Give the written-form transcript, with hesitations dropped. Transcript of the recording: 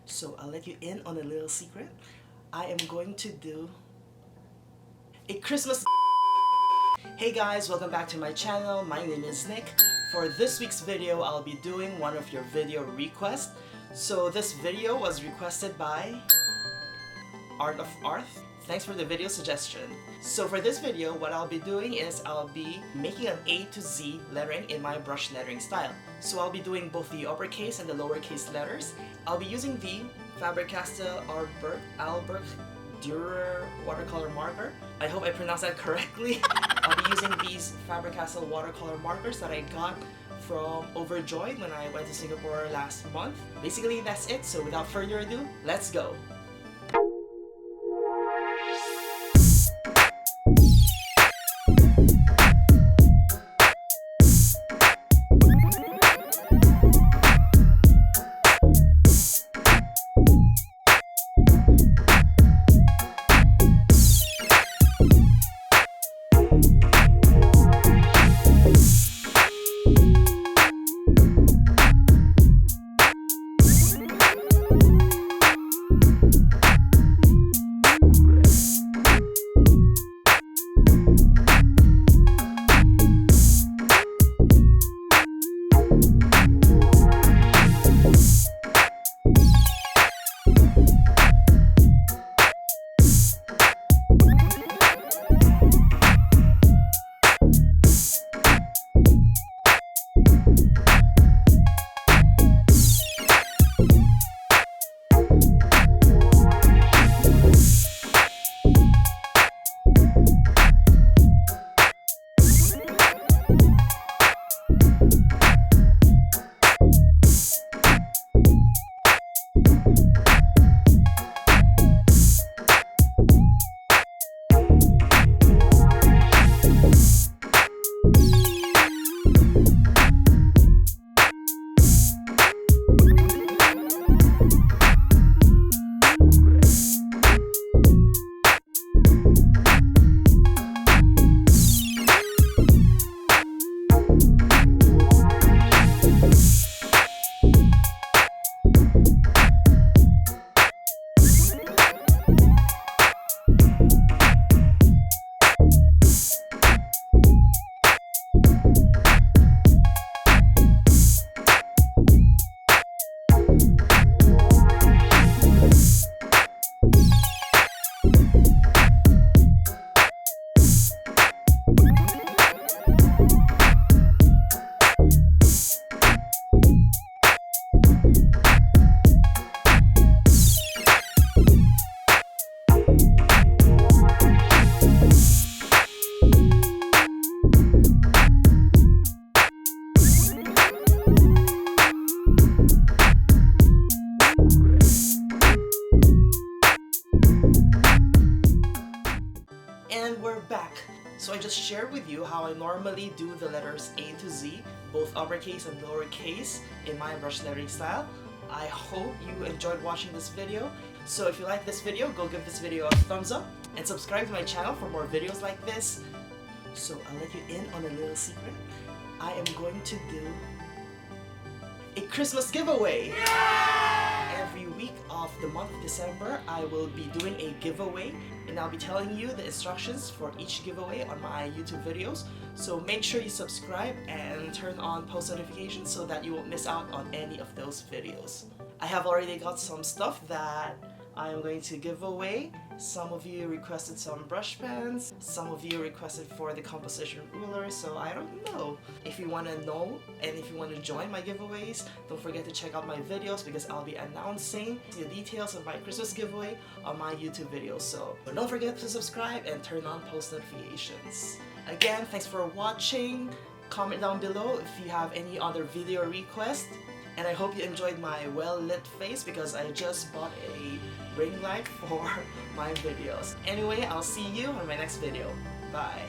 So I'll let you in on a little secret. I am going to do a Christmas. Hey guys, welcome back to my channel. My name is Nick. For this week's video, I'll be doing one of your video requests. So this video was requested by Art of Arth. Thanks for the video suggestion. So for this video, what I'll be doing is I'll be making an A to Z lettering in my brush lettering style. So I'll be doing both the uppercase and the lowercase letters. I'll be using the Faber-Castell Albert Dürer watercolor marker. I hope I pronounced that correctly. I'll be using these Faber-Castell watercolor markers that I got from Overjoyed when I went to Singapore last month. Basically, that's it. So without further ado, let's go. And we're back. So I just shared with you how I normally do the letters A to Z, both uppercase and lowercase, in my brush lettering style. I hope you enjoyed watching this video. So if you like this video, go give this video a thumbs up and subscribe to my channel for more videos like this. So I'll let you in on a little secret. I am going to do a Christmas giveaway. Every week of the month of December, I will be doing a giveaway, and I'll be telling you the instructions for each giveaway on my YouTube videos. So make sure you subscribe and turn on post notifications so that you won't miss out on any of those videos. I have already got some stuff that I am going to give away. Some of you requested some brush pens, some of you requested for the composition ruler, so I don't know. If you want to know and if you want to join my giveaways, don't forget to check out my videos because I'll be announcing the details of my Christmas giveaway on my YouTube videos. So don't forget to subscribe and turn on post notifications. Again, thanks for watching. Comment down below if you have any other video requests. And I hope you enjoyed my well-lit face because I just bought a ring light for my videos. Anyway, I'll see you on my next video. Bye!